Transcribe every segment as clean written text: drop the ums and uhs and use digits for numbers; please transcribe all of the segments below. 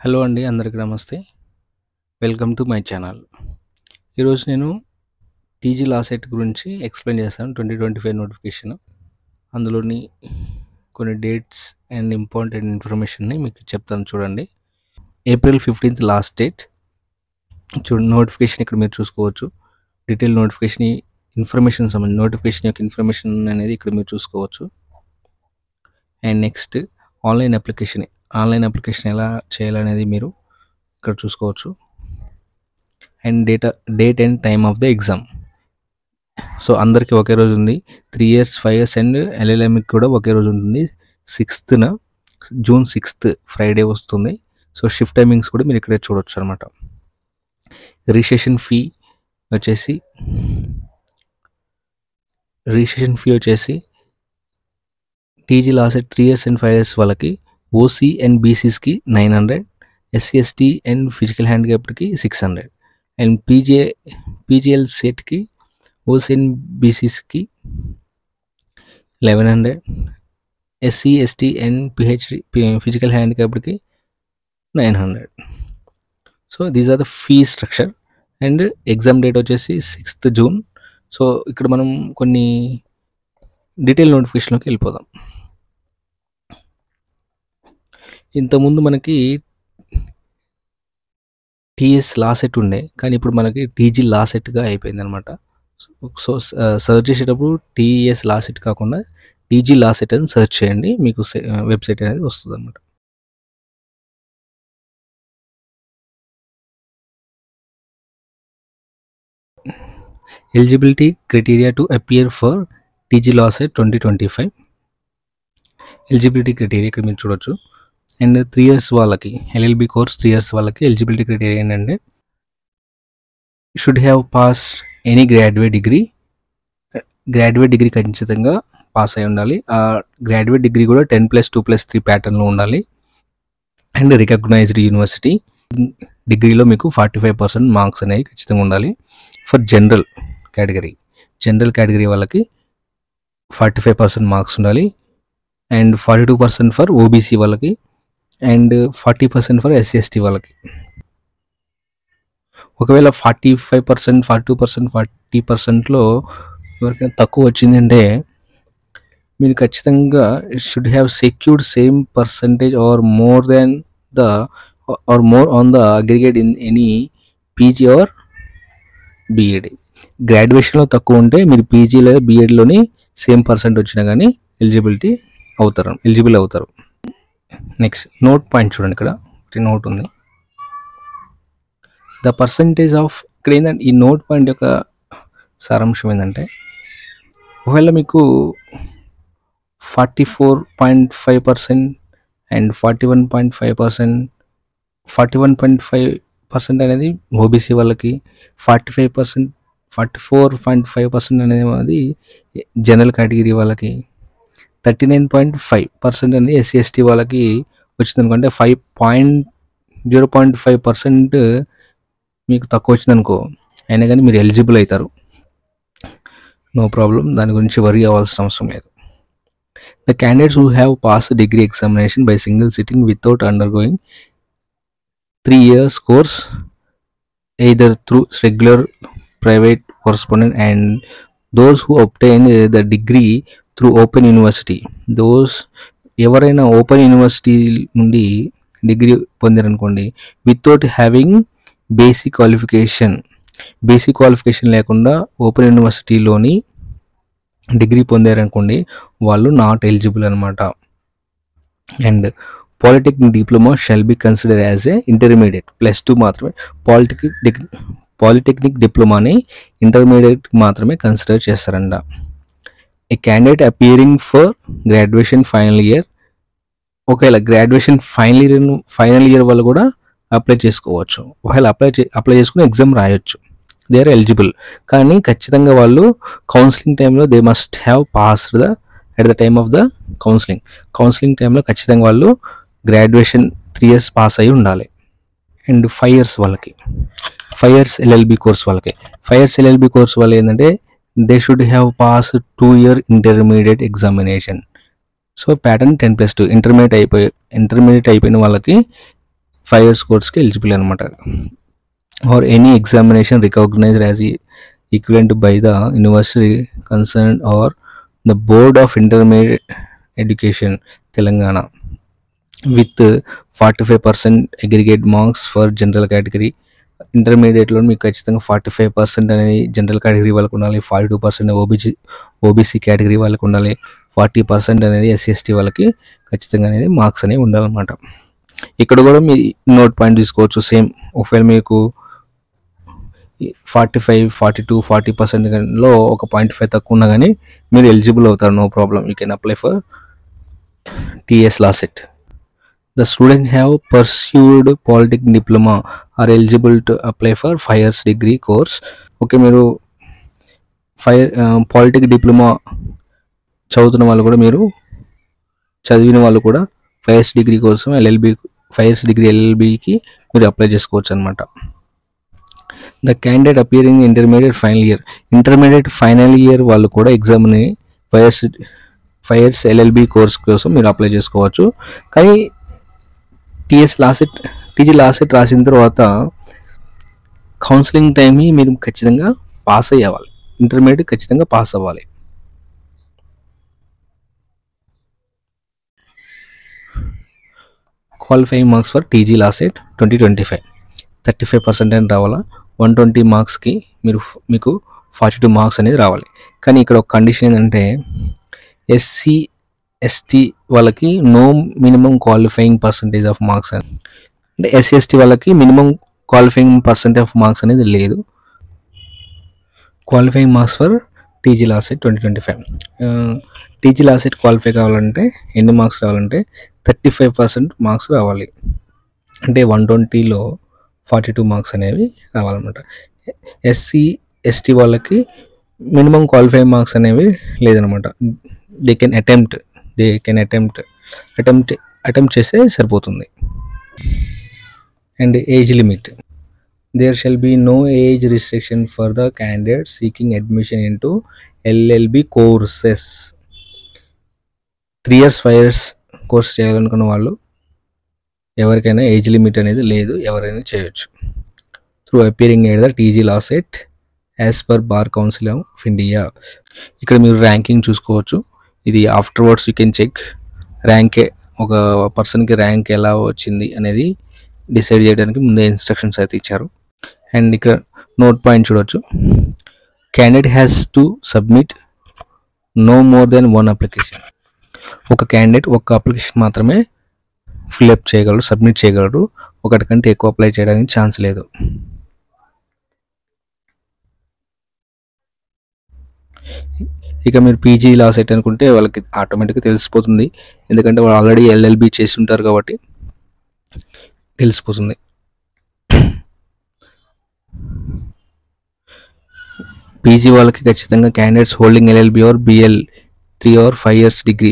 Hello అండి, అందరికీ నమస్తే. Welcome to my channel. ఈరోజు నేను టీజీ లా సెట్ గురించి ఎక్స్ప్లెయిన్ చేస్తాను. 2025 నోటిఫికేషన్, అందులోని కొన్ని డేట్స్ అండ్ ఇంపార్టెంట్ ఇన్ఫర్మేషన్ని మీకు చెప్తాను. చూడండి, April 15th లాస్ట్ డేట్. చూడండి, నోటిఫికేషన్ ఇక్కడ మీరు చూసుకోవచ్చు. డీటెయిల్ నోటిఫికేషన్ ఇన్ఫర్మేషన్ సంబంధించి నోటిఫికేషన్ యొక్క ఇన్ఫర్మేషన్ అనేది ఇక్కడ మీరు చూసుకోవచ్చు. అండ్ నెక్స్ట్ ఆన్లైన్ అప్లికేషన్ ఎలా చేయాలనేది మీరు ఇక్కడ చూసుకోవచ్చు. And date and time of the exam. So అందరికీ ఒకే రోజు ఉంది. 3 years 5 years అండ్ LLMకి కూడా ఒకే రోజు ఉంటుంది. June 6th ఫ్రైడే వస్తుంది. సో షిఫ్ట్ టైమింగ్స్ కూడా మీరు ఇక్కడే చూడవచ్చు అనమాట. రిజిస్ట్రేషన్ ఫీ వచ్చేసి TG law set 3 years and 5 years వాళ్ళకి, ఓసీ అండ్ బీసీస్కి 900, SC/ST అండ్ ఫిజికల్ హ్యాండిక్యాప్డ్కి 600, అండ్ పీజీఎల్ సెట్కి ఓసీ అండ్ బీసీస్కి 1100, SC/ST అండ్ ఫిజికల్ హ్యాండిక్యాప్డ్కి 900. So these are the fee structure. And exam date వచ్చేసి 6th June. సో ఇక్కడ మనం కొన్ని డీటెయిల్ నోటిఫికేషన్లోకి వెళ్ళిపోదాం. ఇంతకుముందు మనకి టీఎస్ లా సెట్ ఉండే, కానీ ఇప్పుడు మనకి టీజీ లా సెట్గా అయిపోయింది అనమాట. సో సర్చ్ చేసేటప్పుడు టీఎస్ లా సెట్ కాకుండా టీజీ లా సెట్ అని సర్చ్ చేయండి, మీకు వెబ్సైట్ అనేది వస్తుంది అనమాట. Eligibility criteria to appear for TG law set 2025. Eligibility criteria ఇక్కడ మీరు చూడొచ్చు. అండ్ 3 years వాళ్ళకి, LLB కోర్స్ 3 years వాళ్ళకి ఎలిజిబిలిటీ క్రైటీరియా ఏంటంటే, should have pass any graduate degree ఖచ్చితంగా పాస్ అయి ఉండాలి. ఆ గ్రాడ్యుయేట్ డిగ్రీ కూడా 10+2+3 ప్యాటర్న్లో ఉండాలి. And recognised university. డిగ్రీలో మీకు 45% మార్క్స్ అనేవి ఖచ్చితంగా ఉండాలి. ఫర్ జనరల్ కేటగిరీ వాళ్ళకి 45% మార్క్స్ ఉండాలి. అండ్ 42% ఫర్ ఓబీసీ వాళ్ళకి, అండ్ 40% ఫర్ SC/ST వాళ్ళకి. ఒకవేళ 45%, 42%, 40%లో ఎవరికైనా తక్కువ వచ్చిందంటే, మీరు ఖచ్చితంగా should have secured same percentage or more on the aggregate in any PG or BEd. గ్రాడ్యుయేషన్లో తక్కువ ఉంటే మీరు పీజీ లేదా బీఎడ్లోని సేమ్ పర్సెంట్ వచ్చినా కానీ ఎలిజిబుల్ అవుతారు. నెక్స్ట్ నోట్ పాయింట్ చూడండి, ఇక్కడ నోట్ ఉంది. ద పర్సంటేజ్ ఆఫ్, ఇక్కడ ఏంటంటే ఈ నోట్ పాయింట్ యొక్క సారాంశం ఏంటంటే, ఒకవేళ మీకు 44.5% అండ్ 41.5%, 41.5% అనేది ఓబీసీ వాళ్ళకి, 44.5% అనేది జనరల్ కేటగిరీ వాళ్ళకి, 39.5% అనేది SC/ST వాళ్ళకి వచ్చింది అనుకుంటే, 0.5% మీకు తక్కువ వచ్చిందనుకో, అయినా కానీ మీరు ఎలిజిబుల్ అవుతారు. నో ప్రాబ్లం, దాని గురించి వరీ అవ్వాల్సిన అవసరం లేదు. The candidates who have pass degree examination by single sitting without undergoing 3 years course either through regular private correspondence, and those who obtain the degree through open university. ఎవరైనా open university నుండి degree పొందారనుకోండి, without having basic qualification లేకుండా open యూనివర్సిటీలోని degree పొందారనుకోండి, వాళ్ళు not eligible అనమాట. And polytechnic diploma shall be consider as a intermediate, +2 మాత్రమే. Polytechnic డిప్లొమాని ఇంటర్మీడియట్ మాత్రమే కన్సిడర్ చేస్తారంట. A candidate appearing for graduation final year, ఒకవేళ గ్రాడ్యుయేషన్ ఫైనల్ ఇయర్ వాళ్ళు కూడా అప్లై చేసుకోవచ్చు. ఒకవేళ అప్లై చేసుకుని ఎగ్జామ్ రాయొచ్చు, దే ఆర్ ఎలిజిబుల్. కానీ ఖచ్చితంగా వాళ్ళు కౌన్సిలింగ్ టైంలో they must have passed at the time of the counselling టైంలో ఖచ్చితంగా వాళ్ళు గ్రాడ్యుయేషన్ 3 years పాస్ అయి ఉండాలి. అండ్ 5 years వాళ్ళకి, 5 years LLB కోర్స్ వాళ్ళకి, 5 years LLB కోర్స్ వాళ్ళు ఏంటంటే, they should have pass 2 year intermediate examination. So pattern 10+2 intermediate అయిపోయిన వాళ్ళకి 5 years కోర్స్కి ఎలిజిబుల్ అనమాట. Or any examination recognised as equivalent by the university concerned or the board of intermediate education Telangana with 45% aggregate marks for general category. ఇంటర్మీడియట్లో మీకు ఖచ్చితంగా 45% అనేది general category వాళ్ళకు ఉండాలి, 42% ఓబీసీ కేటగిరీ వాళ్ళకు ఉండాలి, 40% అనేది ఎస్సీ ఎస్టీ వాళ్ళకి ఖచ్చితంగా అనేది మార్క్స్ అనేవి ఉండాలన్నమాట. ఇక్కడ కూడా మీ నోట్ పాయింట్ తీసుకోవచ్చు. సేమ్ ఒకవేళ మీకు 45, 42, 40%లో ఒక 0.5 తక్కువ ఉన్నా కానీ మీరు ఎలిజిబుల్ అవుతారు. No problem, you can apply for TS LAWCET. The students have pursued Polytechnic diploma are eligible to apply for 5 years degree course. Okay, మీరు పాలిటెక్నిక్ డిప్లొమా చదువుతున్న వాళ్ళు కూడా, మీరు చదివిన వాళ్ళు కూడా 5 years డిగ్రీ కోసం ఎల్ఎల్బి 5 years డిగ్రీ ఎల్ఎల్బికి మీరు అప్లై చేసుకోవచ్చు అనమాట. The candidate appearing intermediate final year వాళ్ళు కూడా ఎగ్జామ్ని 5 years ఎల్ఎల్బి కోర్స్ కోసం మీరు అప్లై చేసుకోవచ్చు. కానీ టీజీ లాసెట్ రాసిన తర్వాత కౌన్సిలింగ్ టైంని మీరు ఖచ్చితంగా పాస్ అయ్యాలి. ఇంటర్మీడియట్ ఖచ్చితంగా పాస్ అవ్వాలి. Qualifying marks for TG LAWCET 2025 35% అని రావాలా. 120 మార్క్స్కి మీకు 42 మార్క్స్ అనేది రావాలి. కానీ ఇక్కడ ఒక కండిషన్ ఏంటంటే ఎస్సీ ఎస్టీ వాళ్ళకి no minimum qualifying percentage of marks అంటే ఎస్సీ ఎస్టీ వాళ్ళకి minimum qualifying percentage of marks అనేది లేదు. Qualifying marks for TG LAWCET 2025 TG LAWCET qualify కావాలంటే ఎన్ని మార్క్స్ రావాలంటే 35% మార్క్స్ రావాలి. అంటే 120లో 42 మార్క్స్ అనేవి రావాలన్నమాట. ఎస్సీ ఎస్టీ వాళ్ళకి మినిమం క్వాలిఫైయింగ్ మార్క్స్ అనేవి లేదనమాట. దే కెన్ అటెంప్ట్ చేస్తే సరిపోతుంది. And age limit, there shall be no age restriction for the candidate seeking admission into LLB courses. 3 years 5 years course చేయాలనుకున్న వాళ్ళు ఎవరికైనా ఏజ్ లిమిట్ అనేది లేదు, ఎవరైనా చేయొచ్చు. Through appearing at the TG LAWCET as per Bar Council of India. ఇక్కడ మీరు ranking చూసుకోవచ్చు. ఇది afterwards you can check rank. ఒక పర్సన్కి ర్యాంక్ ఎలా వచ్చింది అనేది డిసైడ్ చేయడానికి ముందే ఇన్స్ట్రక్షన్స్ అయితే ఇచ్చారు. అండ్ ఇక్కడ నోట్ పాయింట్ చూడవచ్చు. Candidate has to submit no more than 1 application. ఒక క్యాండిడేట్ ఒక అప్లికేషన్ మాత్రమే ఫిల్అప్ చేయగలరు, సబ్మిట్ చేయగలరు. ఒకటి కంటే ఎక్కువ అప్లై చేయడానికి ఛాన్స్ లేదు. ఇక మీరు పీజీ లాసెట్ అనుకుంటే వాళ్ళకి ఆటోమేటిక్గా తెలిసిపోతుంది, ఎందుకంటే వాళ్ళు ఆల్రెడీ ఎల్ఎల్బి చేసి ఉంటారు కాబట్టి తెలిసిపోతుంది. పీజీ వాళ్ళకి ఖచ్చితంగా candidates holding LLB or BL 3 or 5 years degree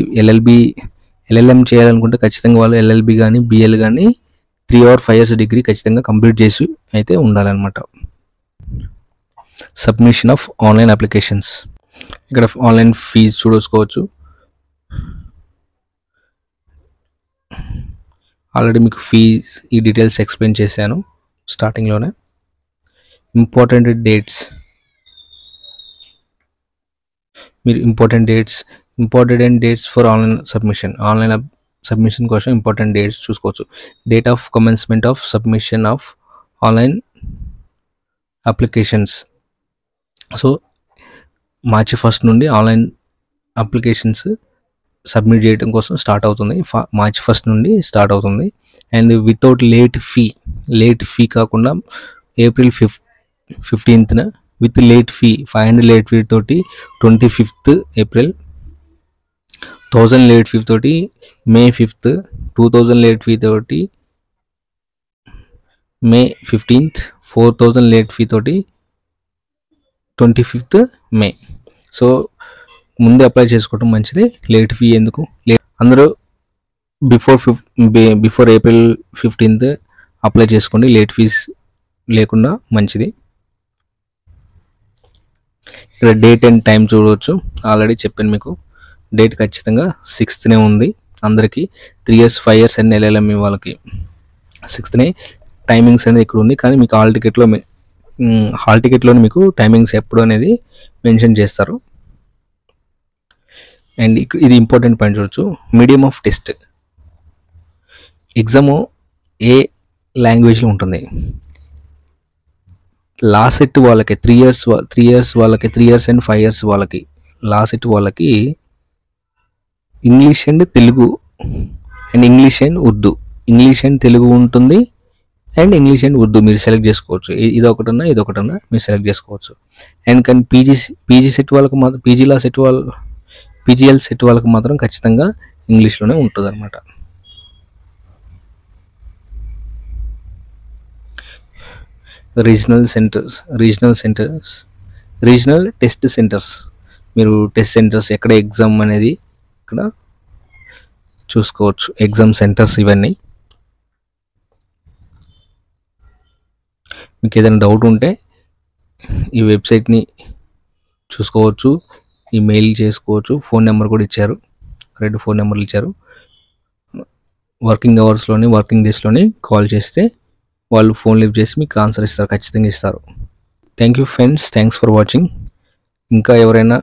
LLM చేయాలనుకుంటే ఖచ్చితంగా వాళ్ళు ఎల్ఎల్బి కానీ బిఎల్ కానీ 3 or 5 years డిగ్రీ ఖచ్చితంగా కంప్లీట్ చేసి అయితే ఉండాలన్నమాట. సబ్మిషన్ ఆఫ్ ఆన్లైన్ అప్లికేషన్స్, ఇక్కడ ఆన్లైన్ ఫీజు చూసుకోవచ్చు. ఆల్రెడీ మీకు ఫీజ్ ఈ డీటెయిల్స్ ఎక్స్ప్లెయిన్ చేశాను స్టార్టింగ్లోనే. ఇంపార్టెంట్ డేట్స్, మీరు important dates for online submission కోసం ఇంపార్టెంట్ డేట్స్ చూసుకోవచ్చు. Date of commencement of submission of online applications. So March 1st నుండి ఆన్లైన్ అప్లికేషన్స్ సబ్మిట్ చేయడం కోసం స్టార్ట్ అవుతుంది. March 1st నుండి స్టార్ట్ అవుతుంది. అండ్ వితౌట్ లేట్ ఫీ కాకుండా April 15th with late fee 500 late fee తోటి 25th April, 1000 late fee తోటి May 5th, 2000 late fee తోటి May 15th, 4000 లేట్ ఫీ తోటి 25th May. సో ముందే అప్లై చేసుకోవడం మంచిది. లేట్ ఫీ ఎందుకు, అందరూ బిఫోర్ April 15th అప్లై చేసుకోండి, లేట్ ఫీజ్ లేకుండా మంచిది. ఇక్కడ డేట్ అండ్ టైం చూడవచ్చు. ఆల్రెడీ చెప్పాను మీకు, డేట్ ఖచ్చితంగా 6th ఉంది అందరికీ. 3 years 5 years అండ్ ఎల్ఎల్ఎం వాళ్ళకి 6నే టైమింగ్స్ అనేది ఇక్కడ ఉంది, కానీ మీకు హాల్ టికెట్లో మీకు టైమింగ్స్ ఎప్పుడు అనేది మెన్షన్ చేస్తారు. అండ్ ఇది ఇంపార్టెంట్ పాయింట్ చూడొచ్చు. మీడియం ఆఫ్ టెస్ట్, ఎగ్జాము ఏ లాంగ్వేజ్లో ఉంటుంది. లా సెట్ వాళ్ళకి 3 ఇయర్స్ వాళ్ళకి 3 ఇయర్స్ అండ్ 5 ఇయర్స్ వాళ్ళకి లా సెట్ వాళ్ళకి English and Telugu and English and Urdu, English and Telugu ఉంటుంది అండ్ ఇంగ్లీష్ అండ్ ఉర్దూ మీరు సెలెక్ట్ చేసుకోవచ్చు. ఇదొకటన్నా మీరు సెలెక్ట్ చేసుకోవచ్చు. అండ్ కానీ పీజీ సెట్ వాళ్ళకి మాత్రం పీజీఎల్ సెట్ వాళ్ళకి మాత్రం ఖచ్చితంగా ఇంగ్లీష్లోనే ఉంటుంది అనమాట. రీజనల్ టెస్ట్ సెంటర్స్, మీరు టెస్ట్ సెంటర్స్ ఎక్కడ ఎగ్జామ్ అనేది ఇక్కడ చూసుకోవచ్చు. ఎగ్జామ్ సెంటర్స్ ఇవన్నీ. మీకు ఏదైనా డౌట్ ఉంటే ఈ వెబ్సైట్ని చూసుకోవచ్చు, ఈమెయిల్ చేసుకోవచ్చు. ఫోన్ నెంబర్ కూడా ఇచ్చారు, 2 ఫోన్ నెంబర్లు ఇచ్చారు. వర్కింగ్ అవర్స్లోని వర్కింగ్ డేస్లోని కాల్ చేస్తే వాళ్ళు ఫోన్ లిఫ్ట్ చేసి మీకు ఆన్సర్ ఇస్తారు, ఖచ్చితంగా ఇస్తారు. Thank you friends, thanks for watching. ఇంకా ఎవరైనా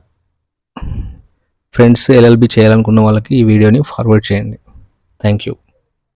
ఫ్రెండ్స్ ఎల్ఎల్బి చేయాలనుకున్న వాళ్ళకి ఈ వీడియోని ఫార్వర్డ్ చేయండి. Thank you.